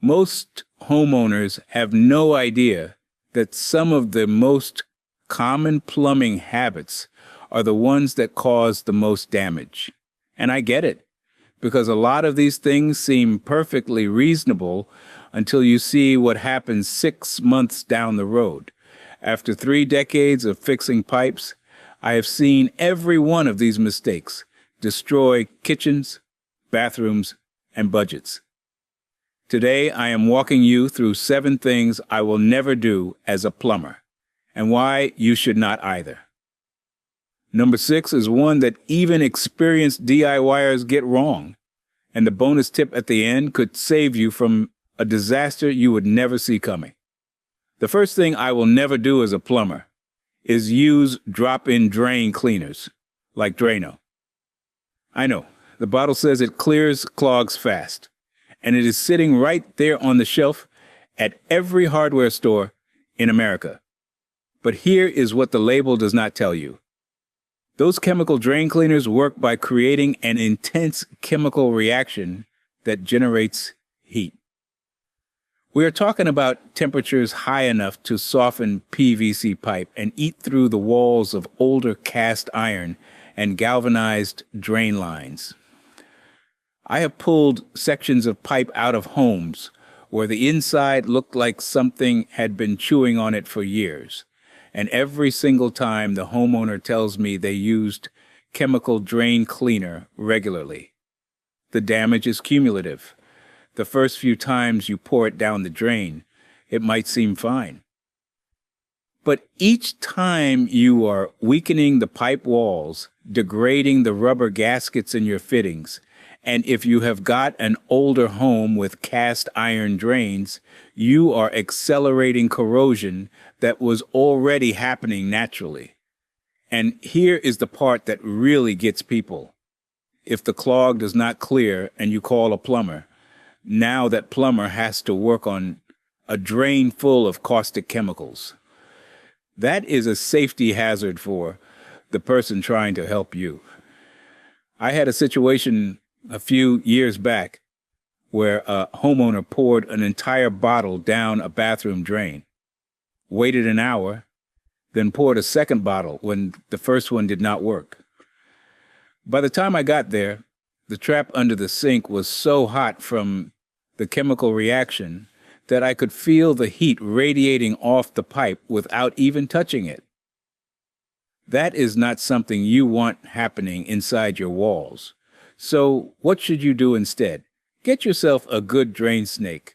Most homeowners have no idea that some of the most common plumbing habits are the ones that cause the most damage. And I get it, because a lot of these things seem perfectly reasonable until you see what happens 6 months down the road. After 3 decades of fixing pipes, I have seen every one of these mistakes destroy kitchens, bathrooms, and budgets. Today, I am walking you through 7 things I will never do as a plumber, and why you should not either. Number 6 is one that even experienced DIYers get wrong, and the bonus tip at the end could save you from a disaster you would never see coming. The first thing I will never do as a plumber is use drop-in drain cleaners, like Drano. I know, the bottle says it clears clogs fast, and it is sitting right there on the shelf at every hardware store in America. But here is what the label does not tell you. Those chemical drain cleaners work by creating an intense chemical reaction that generates heat. We are talking about temperatures high enough to soften PVC pipe and eat through the walls of older cast iron and galvanized drain lines. I have pulled sections of pipe out of homes where the inside looked like something had been chewing on it for years. And every single time the homeowner tells me they used chemical drain cleaner regularly. The damage is cumulative. The first few times you pour it down the drain, it might seem fine. But each time you are weakening the pipe walls, degrading the rubber gaskets in your fittings, and if you have got an older home with cast iron drains, you are accelerating corrosion that was already happening naturally. And here is the part that really gets people. If the clog does not clear and you call a plumber, now that plumber has to work on a drain full of caustic chemicals. That is a safety hazard for the person trying to help you. I had a situation a few years back where a homeowner poured an entire bottle down a bathroom drain, waited an hour, then poured a second bottle when the first one did not work. By the time I got there, the trap under the sink was so hot from the chemical reaction that I could feel the heat radiating off the pipe without even touching it. That is not something you want happening inside your walls. So what should you do instead? Get yourself a good drain snake.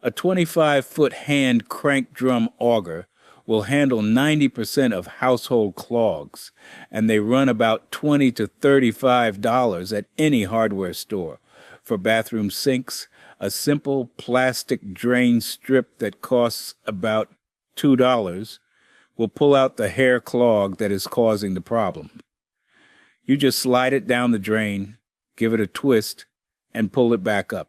A 25-foot hand crank drum auger will handle 90% of household clogs, and they run about $20 to $35 at any hardware store. For bathroom sinks, a simple plastic drain strip that costs about $2 will pull out the hair clog that is causing the problem. You just slide it down the drain, give it a twist, and pull it back up.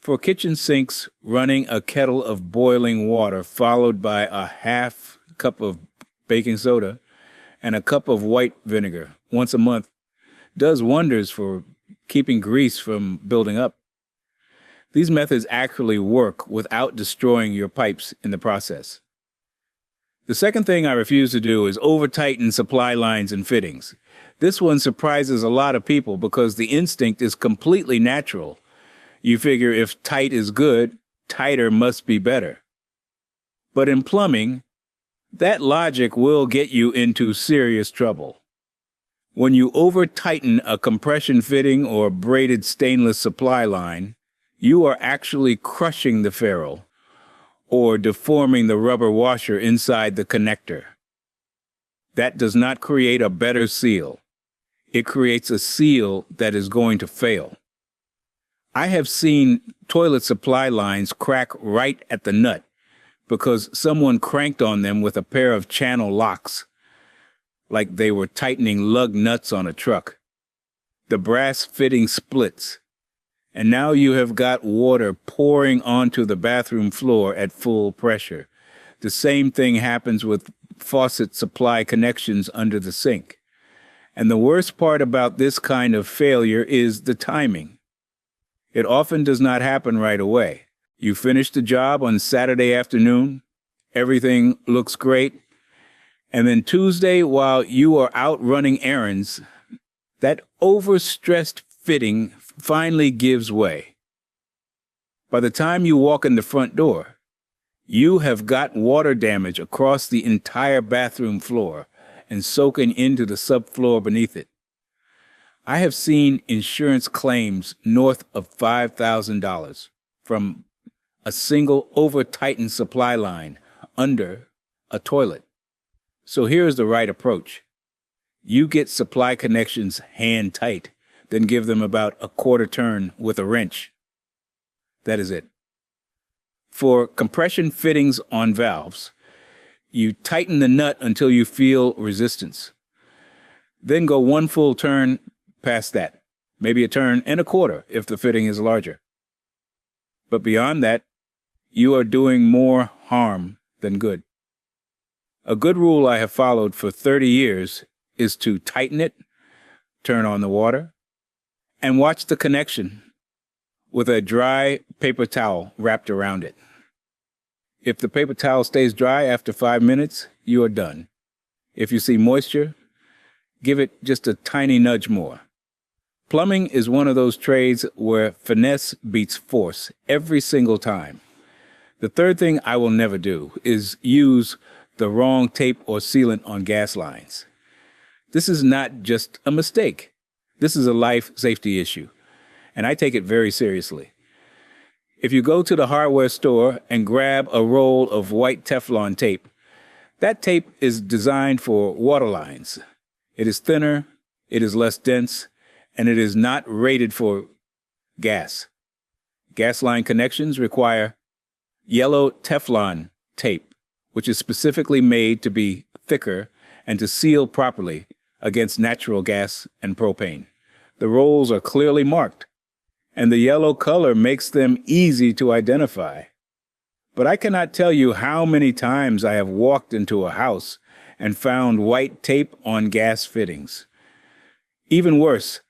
For kitchen sinks, running a kettle of boiling water followed by a half cup of baking soda and a cup of white vinegar once a month does wonders for keeping grease from building up. These methods actually work without destroying your pipes in the process. The second thing I refuse to do is over-tighten supply lines and fittings. This one surprises a lot of people because the instinct is completely natural. You figure if tight is good, tighter must be better. But in plumbing, that logic will get you into serious trouble. When you over-tighten a compression fitting or braided stainless supply line, you are actually crushing the ferrule or deforming the rubber washer inside the connector. That does not create a better seal. It creates a seal that is going to fail. I have seen toilet supply lines crack right at the nut because someone cranked on them with a pair of channel locks, like they were tightening lug nuts on a truck. The brass fitting splits, and now you have got water pouring onto the bathroom floor at full pressure. The same thing happens with faucet supply connections under the sink. And the worst part about this kind of failure is the timing. It often does not happen right away. You finish the job on Saturday afternoon, everything looks great, and then Tuesday, while you are out running errands, that overstressed fitting finally gives way. By the time you walk in the front door, you have got water damage across the entire bathroom floor and soaking into the subfloor beneath it. I have seen insurance claims north of $5,000 from a single over-tightened supply line under a toilet. So here's the right approach. You get supply connections hand tight, then give them about a quarter turn with a wrench. That is it. For compression fittings on valves, you tighten the nut until you feel resistance. Then go one full turn past that, maybe a turn and a quarter if the fitting is larger. But beyond that, you are doing more harm than good. A good rule I have followed for 30 years is to tighten it, turn on the water, and watch the connection with a dry paper towel wrapped around it. If the paper towel stays dry after 5 minutes, you are done. If you see moisture, give it just a tiny nudge more. Plumbing is one of those trades where finesse beats force every single time. The third thing I will never do is use the wrong tape or sealant on gas lines. This is not just a mistake. This is a life safety issue, and I take it very seriously. If you go to the hardware store and grab a roll of white Teflon tape, that tape is designed for water lines. It is thinner, it is less dense, and it is not rated for gas. Gas line connections require yellow Teflon tape, which is specifically made to be thicker and to seal properly against natural gas and propane. The rolls are clearly marked, and the yellow color makes them easy to identify. But I cannot tell you how many times I have walked into a house and found white tape on gas fittings. Even worse,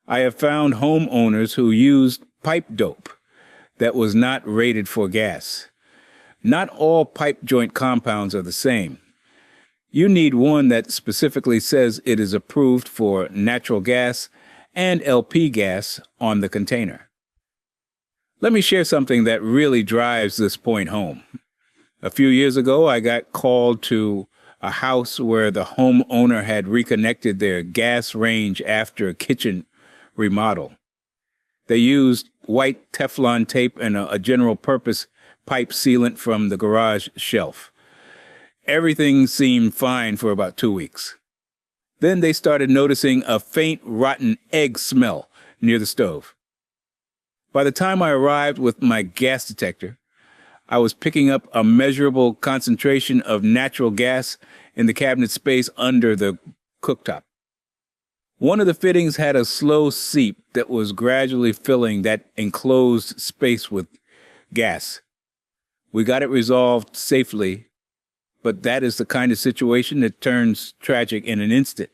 I have found homeowners who used pipe dope that was not rated for gas. Not all pipe joint compounds are the same. You need one that specifically says it is approved for natural gas and LP gas on the container. Let me share something that really drives this point home. A few years ago, I got called to a house where the homeowner had reconnected their gas range after a kitchen remodel. They used white Teflon tape and a general-purpose pipe sealant from the garage shelf. Everything seemed fine for about 2 weeks. Then they started noticing a faint rotten egg smell near the stove. By the time I arrived with my gas detector, I was picking up a measurable concentration of natural gas in the cabinet space under the cooktop. One of the fittings had a slow seep that was gradually filling that enclosed space with gas. We got it resolved safely, but that is the kind of situation that turns tragic in an instant.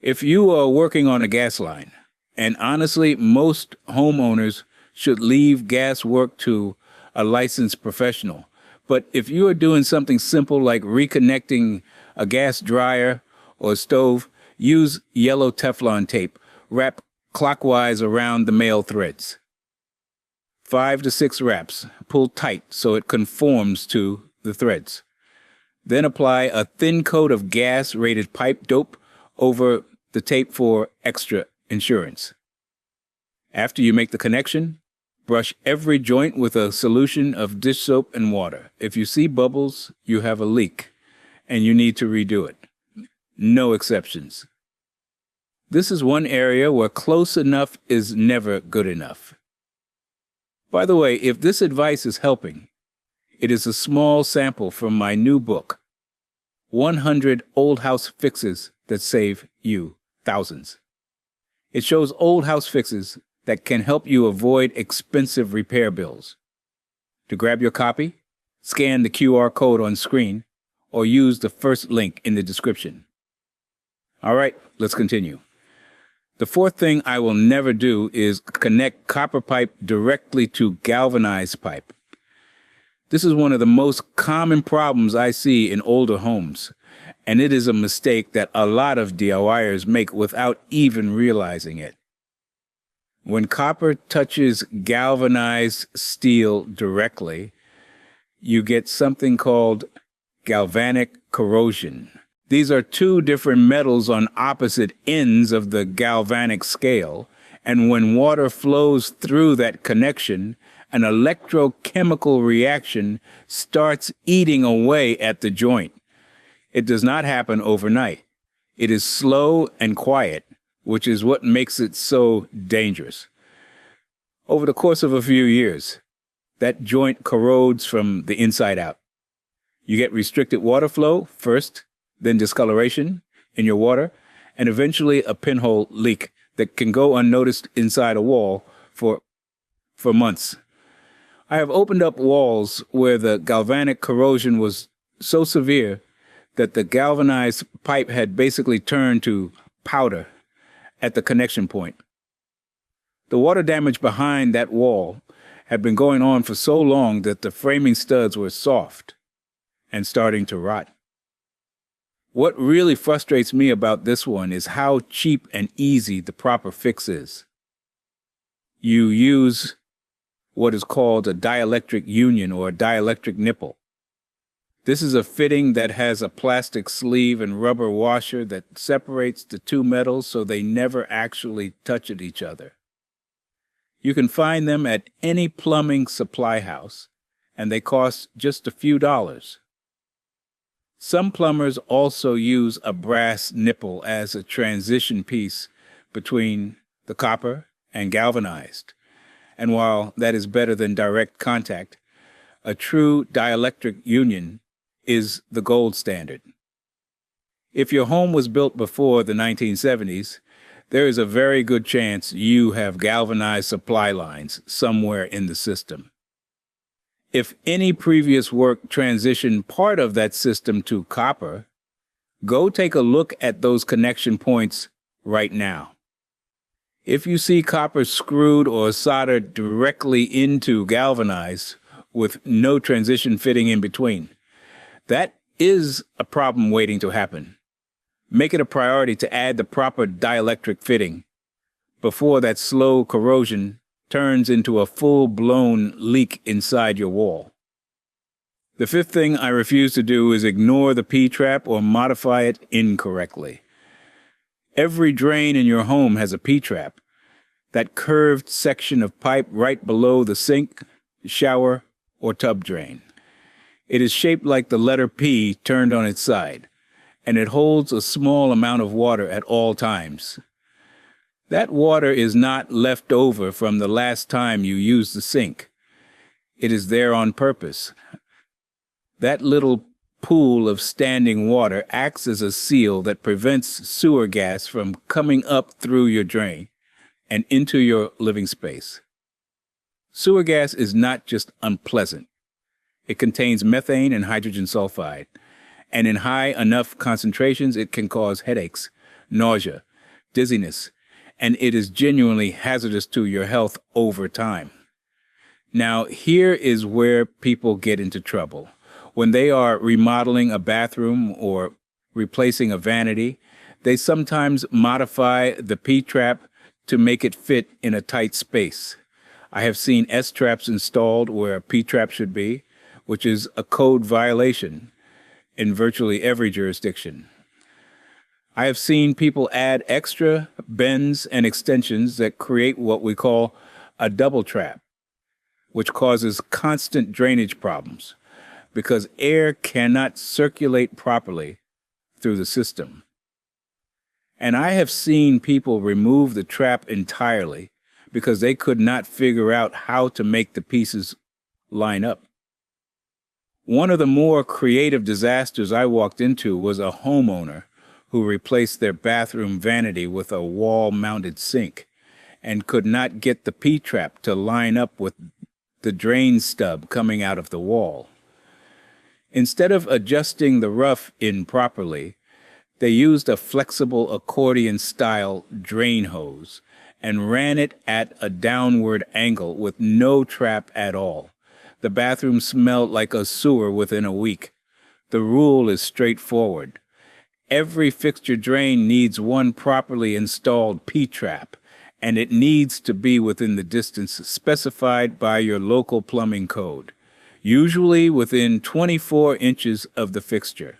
If you are working on a gas line, and honestly, most homeowners should leave gas work to a licensed professional. But if you are doing something simple like reconnecting a gas dryer or stove, use yellow Teflon tape. Wrap clockwise around the male threads. 5 to 6 wraps. Pull tight so it conforms to the threads. Then apply a thin coat of gas-rated pipe dope over the tape for extra insurance. After you make the connection, brush every joint with a solution of dish soap and water. If you see bubbles, you have a leak, and you need to redo it. No exceptions. This is one area where close enough is never good enough. By the way, if this advice is helping, it is a small sample from my new book, 100 Old House Fixes That Save You Thousands. It shows old house fixes that can help you avoid expensive repair bills. To grab your copy, scan the QR code on screen or use the first link in the description. All right, let's continue. The fourth thing I will never do is connect copper pipe directly to galvanized pipe. This is one of the most common problems I see in older homes, and it is a mistake that a lot of DIYers make without even realizing it. When copper touches galvanized steel directly, you get something called galvanic corrosion. These are two different metals on opposite ends of the galvanic scale, and when water flows through that connection, an electrochemical reaction starts eating away at the joint. It does not happen overnight. It is slow and quiet, which is what makes it so dangerous. Over the course of a few years, that joint corrodes from the inside out. You get restricted water flow first, then discoloration in your water, and eventually a pinhole leak that can go unnoticed inside a wall for months. I have opened up walls where the galvanic corrosion was so severe that the galvanized pipe had basically turned to powder at the connection point. The water damage behind that wall had been going on for so long that the framing studs were soft and starting to rot. What really frustrates me about this one is how cheap and easy the proper fix is. You use what is called a dielectric union or a dielectric nipple. This is a fitting that has a plastic sleeve and rubber washer that separates the two metals so they never actually touch each other. You can find them at any plumbing supply house, and they cost just a few dollars. Some plumbers also use a brass nipple as a transition piece between the copper and galvanized. And while that is better than direct contact, a true dielectric union is the gold standard. If your home was built before the 1970s, there is a very good chance you have galvanized supply lines somewhere in the system. If any previous work transitioned part of that system to copper, go take a look at those connection points right now. If you see copper screwed or soldered directly into galvanized with no transition fitting in between, that is a problem waiting to happen. Make it a priority to add the proper dielectric fitting before that slow corrosion turns into a full-blown leak inside your wall. The fifth thing I refuse to do is ignore the P-trap or modify it incorrectly. Every drain in your home has a P-trap, that curved section of pipe right below the sink, shower, or tub drain. It is shaped like the letter P turned on its side, and it holds a small amount of water at all times. That water is not left over from the last time you used the sink. It is there on purpose. That little pool of standing water acts as a seal that prevents sewer gas from coming up through your drain and into your living space. Sewer gas is not just unpleasant. It contains methane and hydrogen sulfide, and in high enough concentrations it can cause headaches, nausea, dizziness, and it is genuinely hazardous to your health over time. Now, here is where people get into trouble. When they are remodeling a bathroom or replacing a vanity, they sometimes modify the P-trap to make it fit in a tight space. I have seen S-traps installed where a P-trap should be, which is a code violation in virtually every jurisdiction. I have seen people add extra bends and extensions that create what we call a double trap, which causes constant drainage problems because air cannot circulate properly through the system. And I have seen people remove the trap entirely because they could not figure out how to make the pieces line up. One of the more creative disasters I walked into was a homeowner who replaced their bathroom vanity with a wall-mounted sink and could not get the P-trap to line up with the drain stub coming out of the wall. Instead of adjusting the rough in properly, They used a flexible accordion-style drain hose and ran it at a downward angle with no trap at all. The bathroom smelled like a sewer within a week. The rule is straightforward. Every fixture drain needs one properly installed P-trap, and it needs to be within the distance specified by your local plumbing code, usually within 24 inches of the fixture.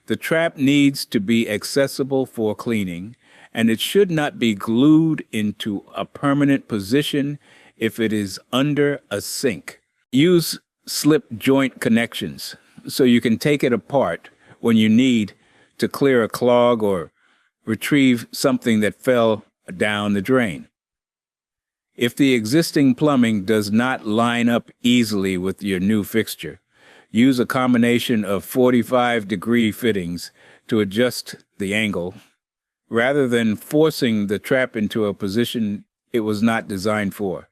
The trap needs to be accessible for cleaning, and it should not be glued into a permanent position if it is under a sink. Use slip joint connections so you can take it apart when you need to clear a clog or retrieve something that fell down the drain. If the existing plumbing does not line up easily with your new fixture, use a combination of 45-degree fittings to adjust the angle, rather than forcing the trap into a position it was not designed for.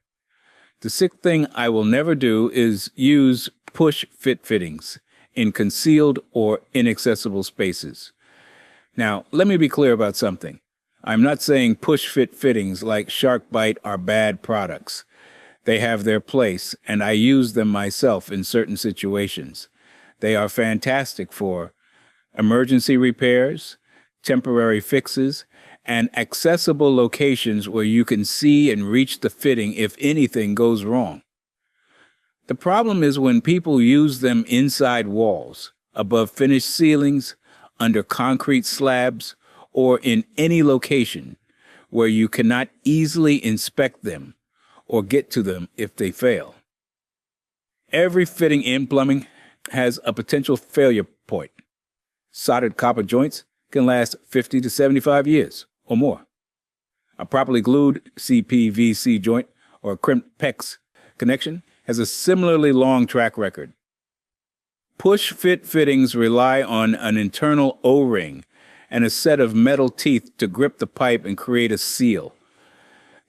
The sixth thing I will never do is use push-fit fittings in concealed or inaccessible spaces. Now, let me be clear about something. I'm not saying push-fit fittings like Shark Bite are bad products. They have their place, and I use them myself in certain situations. They are fantastic for emergency repairs, temporary fixes, and accessible locations where you can see and reach the fitting if anything goes wrong. The problem is when people use them inside walls, above finished ceilings, under concrete slabs, or in any location where you cannot easily inspect them or get to them if they fail. Every fitting in plumbing has a potential failure point. Soldered copper joints can last 50 to 75 years or more. A properly glued CPVC joint or crimped PEX connection has a similarly long track record. Push-fit fittings rely on an internal O-ring and a set of metal teeth to grip the pipe and create a seal.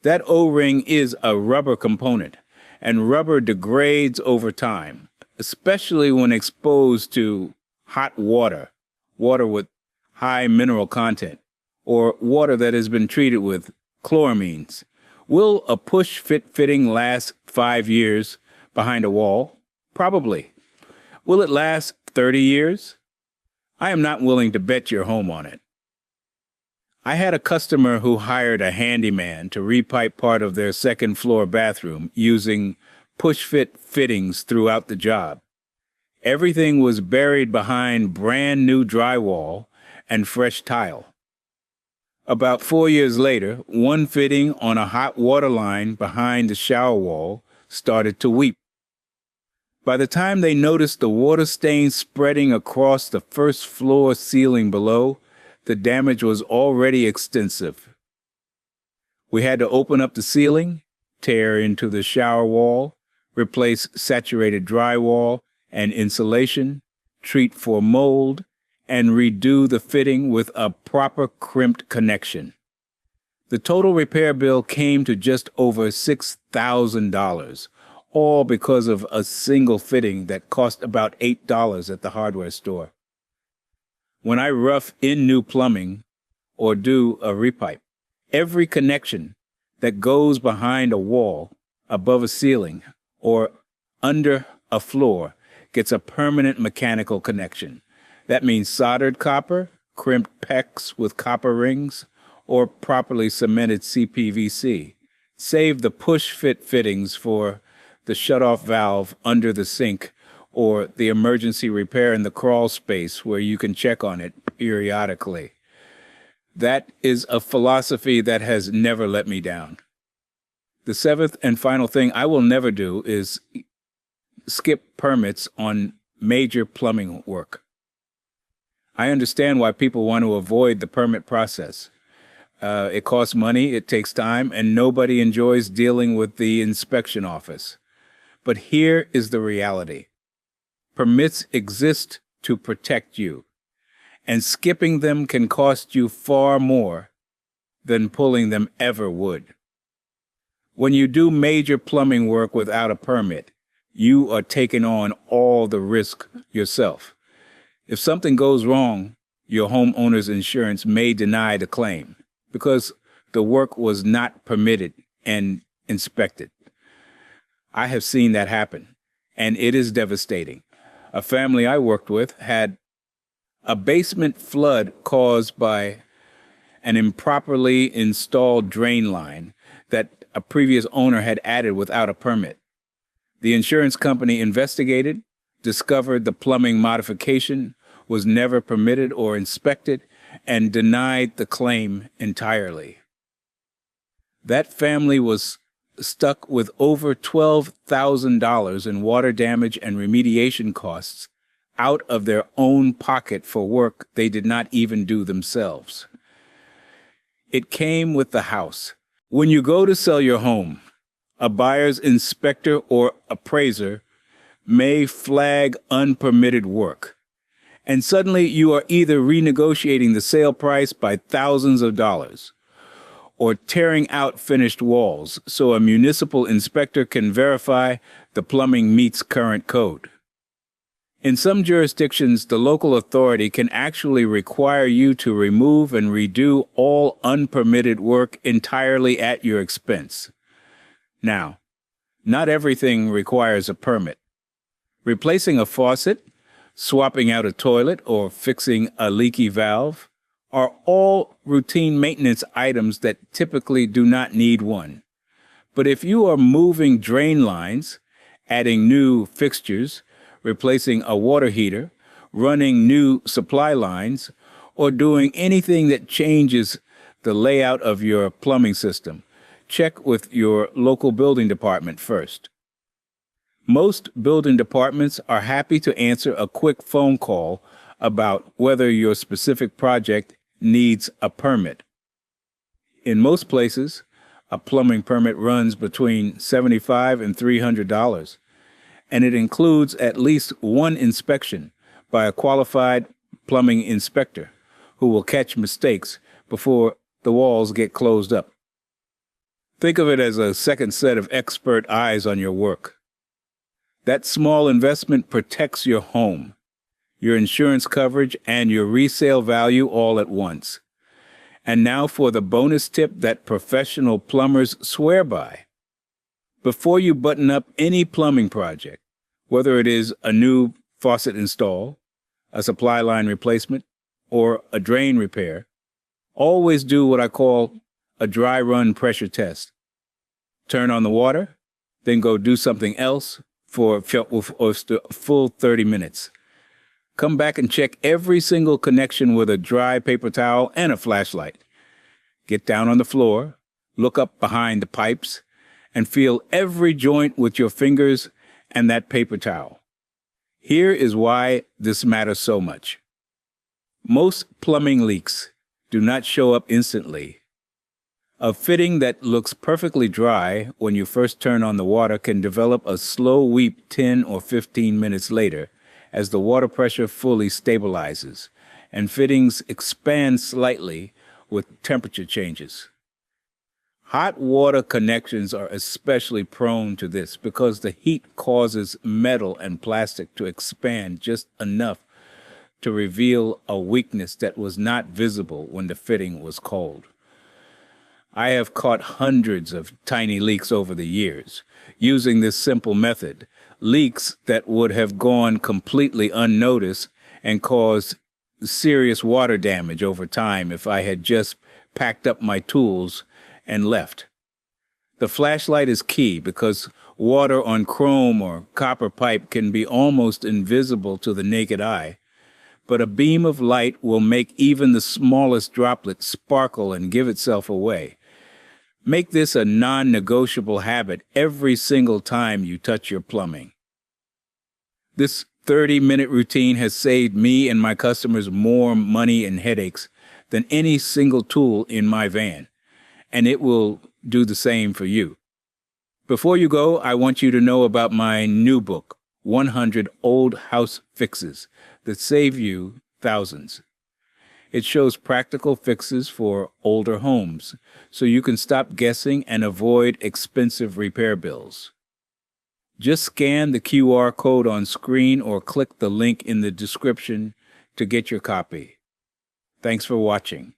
That O-ring is a rubber component, and rubber degrades over time, especially when exposed to hot water, water with high mineral content, or water that has been treated with chloramines. Will a push-fit fitting last 5 years behind a wall? Probably. Will it last 30 years? I am not willing to bet your home on it. I had a customer who hired a handyman to repipe part of their second-floor bathroom using push-fit fittings throughout the job. Everything was buried behind brand-new drywall and fresh tile. About 4 years later, one fitting on a hot water line behind the shower wall started to weep. By the time they noticed the water stains spreading across the first floor ceiling below, the damage was already extensive. We had to open up the ceiling, tear into the shower wall, replace saturated drywall and insulation, treat for mold, and redo the fitting with a proper crimped connection. The total repair bill came to just over $6,000. All because of a single fitting that cost about $8 at the hardware store. When I rough in new plumbing or do a repipe, every connection that goes behind a wall, above a ceiling, or under a floor gets a permanent mechanical connection. That means soldered copper, crimped PEX with copper rings, or properly cemented CPVC. Save the push-fit fittings for the shutoff valve under the sink, or the emergency repair in the crawl space where you can check on it periodically. That is a philosophy that has never let me down. The seventh and final thing I will never do is skip permits on major plumbing work. I understand why people want to avoid the permit process. It costs money, it takes time, and nobody enjoys dealing with the inspection office. But here is the reality. Permits exist to protect you, and skipping them can cost you far more than pulling them ever would. When you do major plumbing work without a permit, you are taking on all the risk yourself. If something goes wrong, your homeowner's insurance may deny the claim because the work was not permitted and inspected. I have seen that happen, and it is devastating. A family I worked with had a basement flood caused by an improperly installed drain line that a previous owner had added without a permit. The insurance company investigated, discovered the plumbing modification was never permitted or inspected, and denied the claim entirely. That family was stuck with over $12,000 in water damage and remediation costs out of their own pocket for work they did not even do themselves. It came with the house. When you go to sell your home, a buyer's inspector or appraiser may flag unpermitted work, and suddenly you are either renegotiating the sale price by thousands of dollars or tearing out finished walls so a municipal inspector can verify the plumbing meets current code. In some jurisdictions, the local authority can actually require you to remove and redo all unpermitted work entirely at your expense. Now, not everything requires a permit. Replacing a faucet, swapping out a toilet, or fixing a leaky valve are all routine maintenance items that typically do not need one. But if you are moving drain lines, adding new fixtures, replacing a water heater, running new supply lines, or doing anything that changes the layout of your plumbing system, check with your local building department first. Most building departments are happy to answer a quick phone call about whether your specific project needs a permit. In most places, a plumbing permit runs between $75 and $300, and it includes at least one inspection by a qualified plumbing inspector who will catch mistakes before the walls get closed up. Think of it as a second set of expert eyes on your work. That small investment protects your home, your insurance coverage, and your resale value all at once. And now for the bonus tip that professional plumbers swear by. Before you button up any plumbing project, whether it is a new faucet install, a supply line replacement, or a drain repair, always do what I call a dry run pressure test. Turn on the water, then go do something else for a full 30 minutes. Come back and check every single connection with a dry paper towel and a flashlight. Get down on the floor, look up behind the pipes, and feel every joint with your fingers and that paper towel. Here is why this matters so much. Most plumbing leaks do not show up instantly. A fitting that looks perfectly dry when you first turn on the water can develop a slow weep 10 or 15 minutes later as the water pressure fully stabilizes and fittings expand slightly with temperature changes. Hot water connections are especially prone to this because the heat causes metal and plastic to expand just enough to reveal a weakness that was not visible when the fitting was cold. I have caught hundreds of tiny leaks over the years using this simple method, leaks that would have gone completely unnoticed and caused serious water damage over time if I had just packed up my tools and left. The flashlight is key because water on chrome or copper pipe can be almost invisible to the naked eye, but a beam of light will make even the smallest droplet sparkle and give itself away. Make this a non-negotiable habit every single time you touch your plumbing. This 30-minute routine has saved me and my customers more money and headaches than any single tool in my van, and it will do the same for you. Before you go, I want you to know about my new book, 100 Old House Fixes that save you thousands. It shows practical fixes for older homes, so you can stop guessing and avoid expensive repair bills. Just scan the QR code on screen or click the link in the description to get your copy. Thanks for watching.